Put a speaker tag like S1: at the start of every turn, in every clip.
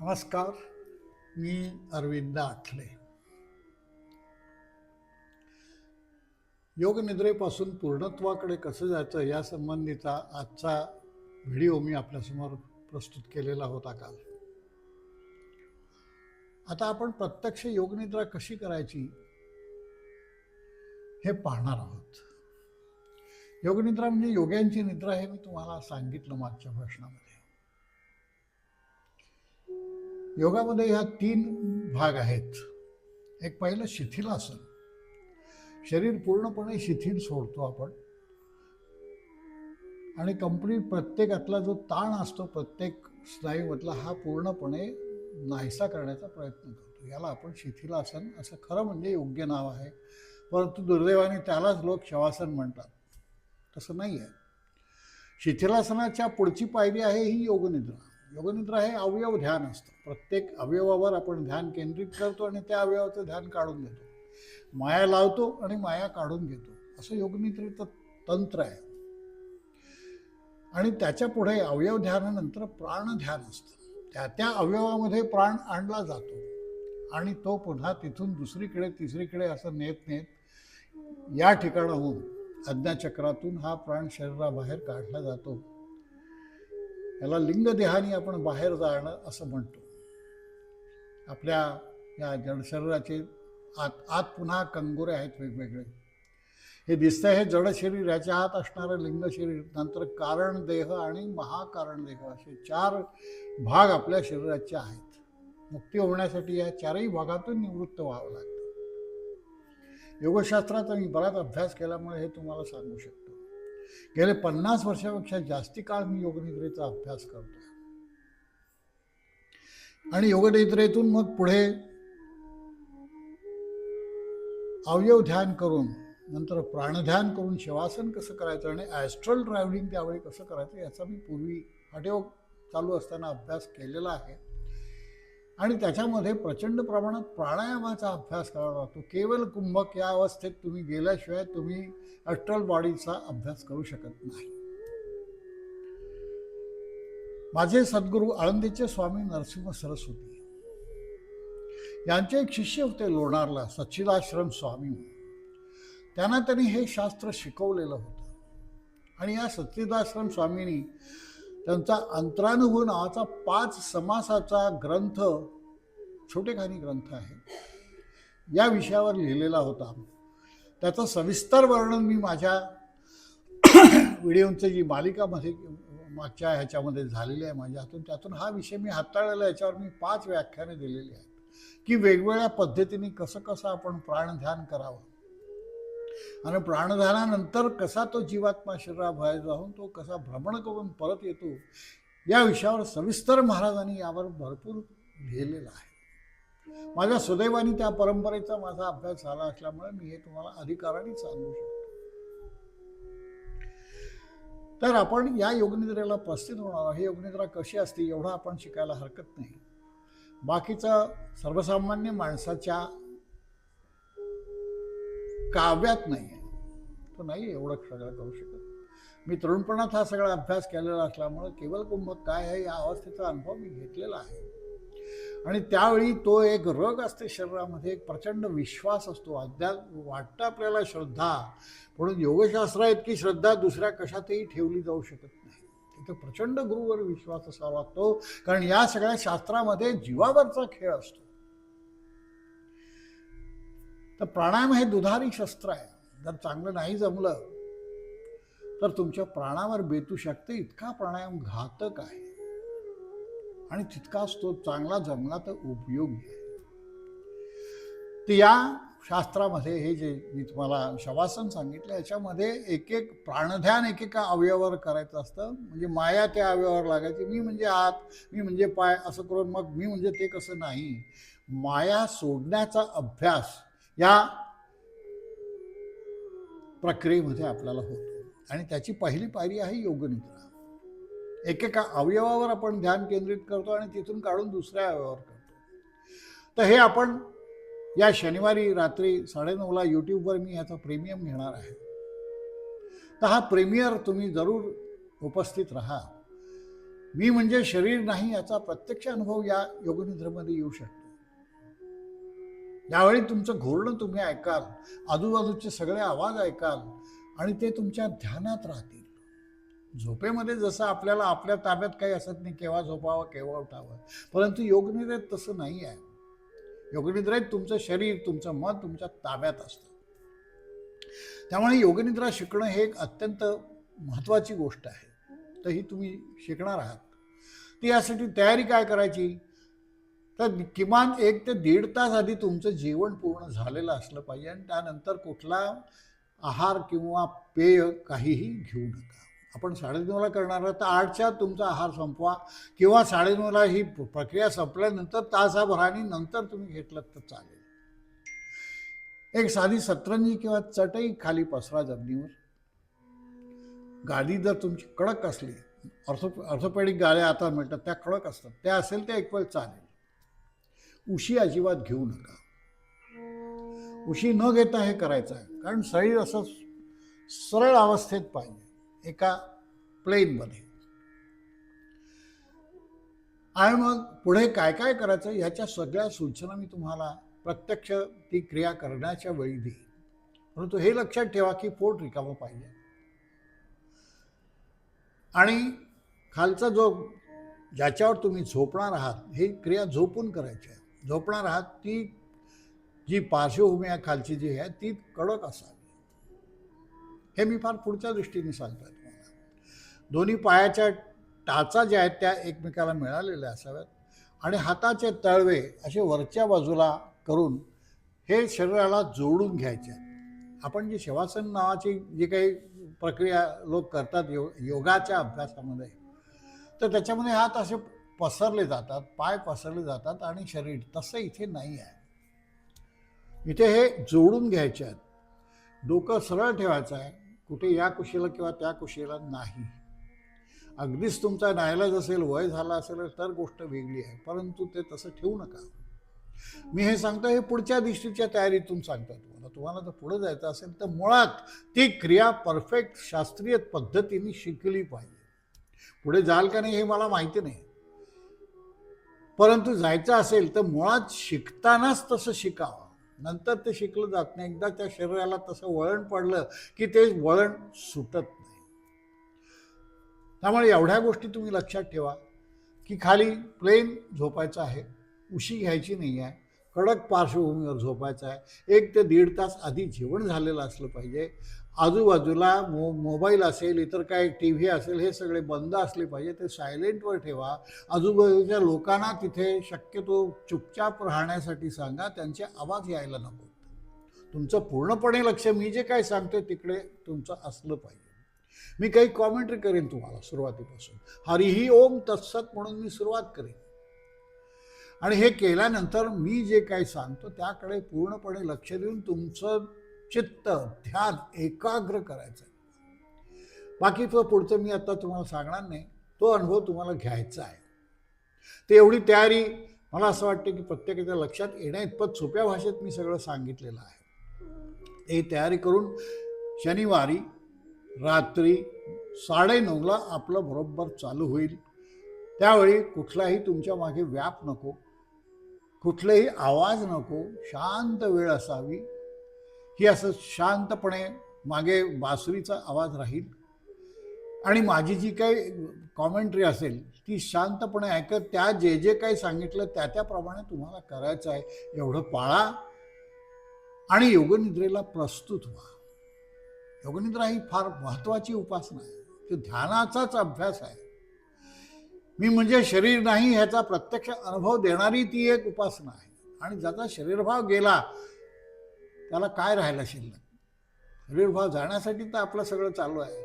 S1: नमस्कार. मी अरविंद आठले. योगनिद्रेपासून पूर्णत्वाकडे कसं जायचं या संबंधीचा आजचा व्हिडिओ मी आपल्यासमोर प्रस्तुत केलेला होता काल. आता आपण प्रत्यक्ष योगनिद्रा कशी करायची हे पाहणार आहोत. योगनिद्रा म्हणजे योग्यांची निद्रा हे मी तुम्हाला सांगितलं मागच्या भाषणामध्ये. योगामध्ये ह्या 3 भाग आहेत. एक पहिलं शिथिलासन. शरीर पूर्णपणे शिथिल सोडतो आपण आणि कंप्लीट प्रत्येकातला जो ताण असतो प्रत्येक स्नायूमधला हा पूर्णपणे नाहीसा करण्याचा प्रयत्न करतो. याला आपण शिथिलासन असं खरं म्हणजे योग्य नाव आहे, परंतु दुर्दैवाने त्यालाच लोक शवासन म्हणतात. तसं नाही आहे. शिथिलासनाच्या पुढची पायरी आहे ही योगनिद्रा. योगनिद्रा हे अवयव ध्यान असतं. प्रत्येक अवयवावर आपण ध्यान केंद्रित करतो आणि त्या अवयवाचं ध्यान काढून घेतो. माया लावतो आणि माया काढून घेतो, असं योगनिद्रेचं तंत्र आहे. आणि त्याच्या पुढे अवयव ध्यानानंतर प्राण ध्यान असतं. त्या अवयवामध्ये प्राण आणला जातो आणि तो पुन्हा तिथून दुसरीकडे तिसरीकडे असं नेत नेत या ठिकाणाहून आज्ञाचक्रातून हा प्राण शरीराबाहेर काढला जातो. याला लिंगदेहाने आपण बाहेर जाणं असं म्हणतो. आपल्या या जड शरीराचे आत पुन्हा कंगोरे आहेत वेगवेगळे. हे दिसतंय हे जड शरीर, याच्या आत असणारं लिंग शरीर, नंतर कारण देह आणि महाकारण देह असे 4 भाग आपल्या शरीराचे आहेत. मुक्ती होण्यासाठी या 4ही भागातून निवृत्त व्हावं लागतं. योगशास्त्राचा मी बराच अभ्यास केल्यामुळे हे तुम्हाला सांगू शकतो. गेले 50 वर्षापेक्षा जास्ती काळ मी योगनिद्रेचा अभ्यास करतो. आणि योगनिद्रेतून मग पुढे अवयव ध्यान करून नंतर प्राणध्यान करून शवासन कसं करायचं आणि ॲस्ट्रल ट्रॅव्हलिंग त्यावेळी कसं करायचं याचा मी पूर्वी हठयोग चालू असताना अभ्यास केलेला आहे. आणि त्याच्यामध्ये प्रचंड प्रमाणात प्राणायामाचा अभ्यास करावा लागतो. केवळ कुंभक या अवस्थेत तुम्ही गेल्याशिवाय तुम्ही ॲस्ट्रल बॉडीचा अभ्यास करू शकत नाही. माझे सद्गुरू आळंदीचे स्वामी नरसिंह सरस्वती यांचे एक शिष्य होते लोणारला, सच्चिदाश्रम स्वामी. त्यांनी हे शास्त्र शिकवलेलं होतं. आणि या सच्चिदाश्रम स्वामींनी त्यांचा अंतरानुभव नावाचा 5 समासाचा ग्रंथ, छोटेखानी ग्रंथ आहे, या विषयावर लिहिलेला होता. त्याचं सविस्तर वर्णन मी माझ्या व्हिडिओंची जी मालिकामध्ये मागच्या ह्याच्यामध्ये झालेली आहे माझ्या हातून, त्यातून हा विषय मी हाताळलेला. याच्यावर मी 5 व्याख्याने दिलेली आहेत की वेगवेगळ्या पद्धतीने कसं आपण प्राणध्यान करावं आणि प्राणध्यानानंतर कसा तो जीवात्मा शरीराबाहेर जाऊन तो कसा भ्रमण करून परत येतो, या विषयावर सविस्तर महाराजांनी यावर भरपूर लिहिलेलं आहे. माझ्या सुदैवाने त्या परंपरेचा माझा अभ्यास झाला असल्यामुळे मी हे तुम्हाला अधिकाराने सांगू शकतो. तर आपण या योगनिद्रेला प्रस्थित होणार. ही योगनिद्रा कशी असते एवढं आपण शिकायला हरकत नाही. बाकीचं सर्वसामान्य माणसाच्या काव्यात नाही आहे, तो नाही एवढं सगळं करू शकत. मी तरुणपणात हा सगळा अभ्यास केलेला असल्यामुळे केवळ कुंभक काय आहे या अवस्थेचा अनुभव मी घेतलेला आहे. आणि त्यावेळी तो एक रग असते शरीरामध्ये, एक प्रचंड विश्वास असतो. अध्यात्म वाटतं आपल्याला श्रद्धा, म्हणून योगशास्त्र इतकी श्रद्धा दुसऱ्या कशातही ठेवली जाऊ शकत नाही. तिथे प्रचंड गुरुवर विश्वास असावा लागतो, कारण या सगळ्या शास्त्रामध्ये जीवावरचा खेळ असतो. तर प्राणायाम हे दुधारी शस्त्र आहे. जर चांगलं नाही जमलं तर तुमच्या प्राणावर बेतू शकते. इतका प्राणायाम घातक आहे आणि तितकाच तो चांगला जमला तर उपयोगी आहे. तर या शास्त्रामध्ये हे जे मी तुम्हाला शवासन सांगितलं याच्यामध्ये एक प्राणध्यान एकेका अवयवावर करायचं असतं. म्हणजे माया त्या अवयवावर लागायची. मी म्हणजे हात, मी म्हणजे पाय असं करून मग मी म्हणजे ते कसं नाही. माया सोडण्याचा अभ्यास या प्रक्रियेमध्ये आपल्याला होतो. आणि त्याची पहिली पायरी आहे योगनिद्रा. एकेका अवयवावर आपण ध्यान केंद्रित करतो आणि तिथून काढून दुसऱ्या अवयवावर करतो. तर हे आपण या शनिवारी रात्री 9:30ला यूट्यूबवर मी ह्याचा प्रीमियम घेणार आहे. तर हा प्रीमियर तुम्ही जरूर उपस्थित राहा. मी म्हणजे शरीर नाही याचा प्रत्यक्ष अनुभव या योगनिद्रेमध्ये येऊ शकतो. यावेळी तुमचं घोरणं तुम्ही ऐकाल, आजूबाजूचे सगळे आवाज ऐकाल आणि ते तुमच्या ध्यानात राहतील. झोपेमध्ये जसं आपल्याला आपल्या ताब्यात काही असत नाही, केव्हा झोपावं केव्हा उठावं, परंतु योगनिद्रेत तसं नाही आहे. योगनिद्रेत तुमचं शरीर, तुमचं मन तुमच्या ताब्यात असतं. त्यामुळे योगनिद्रा शिकणं हे एक अत्यंत महत्त्वाची गोष्ट आहे. तर ही तुम्ही शिकणार आहात. ती यासाठी तयारी काय करायची, तर किमान 1 ते 1.5 तास आधी तुमचं जेवण पूर्ण झालेलं असलं पाहिजे आणि त्यानंतर कुठला आहार किंवा पेय काहीही घेऊ नका. आपण 9:30ला करणार आहोत तर 8च्या तुमचा आहार संपवा किंवा 9:30ला ही प्रक्रिया संपल्यानंतर तासाभराने नंतर तुम्ही घेतलं तर चालेल. एक साधी सतरंजी किंवा चटई खाली पसरा जमिनीवर. गादी जर तुमची कडक असली, ऑर्थोपेडिक गाड्या आता मिळतात त्या कडक असतात, त्या असेल त्या एक वेळ चालेल. उशी अजिबात घेऊ नका. उशी न घेता हे करायचं आहे, कारण शरीर असं सरळ अवस्थेत पाहिजे, एका प्लेनमध्ये. आणि मग पुढे काय काय करायचं ह्याच्या सगळ्या सूचना मी तुम्हाला प्रत्यक्ष ती क्रिया करण्याच्या वेळी देईन. परंतु हे लक्षात ठेवा की पोट रिकामं पाहिजे आणि खालचा जो ज्याच्यावर तुम्ही झोपणार आहात, ही क्रिया झोपून करायची आहे. झोपणार आहात ती जी पार्श्वभूमी आहे खालची जी आहे ती कडक असावी. हे मी फार पुढच्या दृष्टीने सांगतोय तुम्हाला. दोन्ही पायाच्या टाचा ज्या आहेत त्या एकमेकाला मिळालेल्या असाव्यात आणि हाताचे तळवे असे वरच्या बाजूला करून हे शरीराला जोडून घ्यायचे. आपण जी शवासन नावाची जी काही प्रक्रिया लोक करतात योगाच्या अभ्यासामध्ये, तर त्याच्यामध्ये हात असे पसरले जातात, पाय पसरले जातात आणि शरीर. तसं इथे नाही आहे. इथे हे जोडून घ्यायचे आहेत. डोकं सरळ ठेवायचं आहे, कुठे या कुशीला किंवा त्या कुशीला नाही. अगदीच तुमचा नाईलाज असेल, वय झाला असेल तर गोष्ट वेगळी आहे, परंतु ते तसं ठेवू नका. मी हे सांगतो हे पुढच्या दिवशीच्या तयारीतून सांगतो तुम्हाला जर पुढे जायचं असेल तर मुळात ती क्रिया परफेक्ट शास्त्रीय पद्धतीने शिकली पाहिजे. पुढे जाल का नाही हे मला माहिती नाही, परंतु जायचं असेल तर मुळात शिकतानाच तसं शिकावं. नंतर ते शिकलं जात नाही. एकदा त्या शरीराला तसं वळण पडलं की ते वळण सुटत नाही. त्यामुळे एवढ्या गोष्टी तुम्ही लक्षात ठेवा की खाली प्लेन झोपायचं आहे, उशी घ्यायची नाही आहे, कडक पार्श्वभूमीवर झोपायचं आहे. 1 ते 1.5 तास आधी जेवण झालेलं असलं पाहिजे. आजूबाजूला मोबाईल असेल, इतर काय TV असेल, हे सगळे बंद असले पाहिजे. ते सायलेंटवर ठेवा. आजूबाजूच्या लोकांना तिथे शक्यतो चुपचाप राहण्यासाठी सांगा, त्यांचे आवाज यायला नको. तुमचं पूर्णपणे लक्ष मी जे काय सांगतोय तिकडे तुमचं असलं पाहिजे. मी काही कॉमेंट्री करेन तुम्हाला सुरुवातीपासून. हरिही ओम तत्सत म्हणून मी सुरुवात करेन आणि हे केल्यानंतर मी जे काही सांगतो त्याकडे पूर्णपणे लक्ष देऊन तुमचं चित्त ध्यान एकाग्र करायचं. बाकी तो पुढचं मी आता तुम्हाला सांगणार नाही, तो अनुभव तुम्हाला घ्यायचा आहे. ते एवढी तयारी मला असं वाटतं की प्रत्येकाच्या लक्षात येण्या इतपत सोप्या भाषेत मी सगळं सांगितलेलं आहे. हे तयारी करून शनिवारी रात्री 9:30ला आपलं बरोबर चालू होईल. त्यावेळी कुठलाही तुमच्या मागे व्याप नको, कुठलेही आवाज नको, शांत वेळ असावी. ही असं शांतपणे मागे बासरीचा आवाज राहील आणि माझी जी काही कॉमेंट्री असेल ती शांतपणे ऐकत त्या जे जे काही सांगितलं त्याप्रमाणे तुम्हाला करायचं आहे एवढं पाळा आणि योगनिद्रेला प्रस्तुत व्हा. योगनिद्रा ही फार महत्त्वाची उपासना आहे. तो ध्यानाचाच अभ्यास आहे. मी म्हणजे शरीर नाही ह्याचा प्रत्यक्ष अनुभव देणारी ती एक उपासना आहे. आणि ज्याचा शरीरभाव गेला त्याला काय राहायला शिल्लक. शरीरभाव जाण्यासाठी तर आपलं सगळं चालू आहे.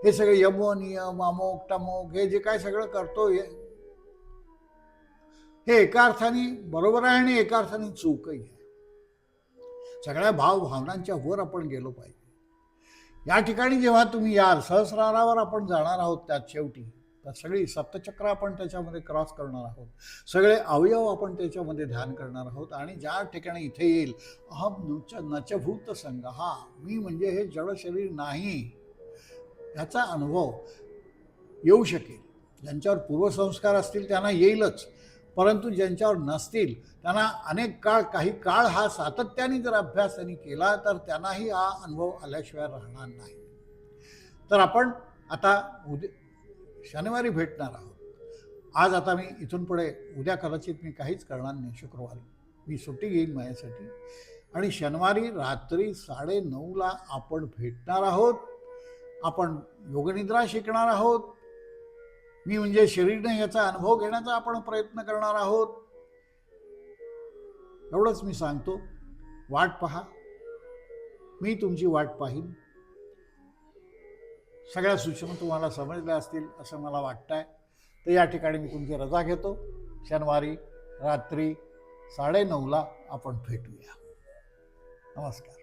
S1: हे सगळे यम नियम अमोक टमोक हे जे काय सगळं करतो हे एका अर्थाने बरोबर आहे आणि एका अर्थाने चूकही आहे. सगळ्या भावभावनांच्या वर आपण गेलो पाहिजे. या ठिकाणी जेव्हा तुम्ही याल सहस्रारावर आपण जाणार आहोत, त्यात शेवटी तर सगळी सप्तचक्र आपण त्याच्यामध्ये क्रॉस करणार आहोत. सगळे अवयव आपण त्याच्यामध्ये ध्यान करणार आहोत आणि ज्या ठिकाणी इथे येईल अहम नचभूत संग, हा मी म्हणजे हे जड शरीर नाही ह्याचा अनुभव येऊ शकेल. ज्यांच्यावर पूर्वसंस्कार असतील त्यांना येईलच, परंतु ज्यांच्यावर नसतील त्यांना अनेक काळ, काही काळ हा सातत्याने जर अभ्यास त्यांनी केला तर त्यांनाही हा अनुभव आल्याशिवाय राहणार नाही. तर आपण आता शनिवारी भेटणार आहोत. आज आता मी इथून पुढे उद्या कदाचित मी काहीच करणार नाही, शुक्रवारी मी सुट्टी घेईन माझ्यासाठी, आणि शनिवारी रात्री 9:30ला आपण भेटणार आहोत. आपण योगनिद्रा शिकणार आहोत. मी म्हणजे शरीरने याचा अनुभव घेण्याचा आपण प्रयत्न करणार आहोत. एवढंच मी सांगतो. वाट पहा, मी तुमची वाट पाहीन. सगळ्या सूचना तुम्हाला समजल्या असतील असं मला वाटतंय. तर या ठिकाणी मी तुमची रजा घेतो. शनिवारी रात्री 9:30ला आपण भेटूया. नमस्कार.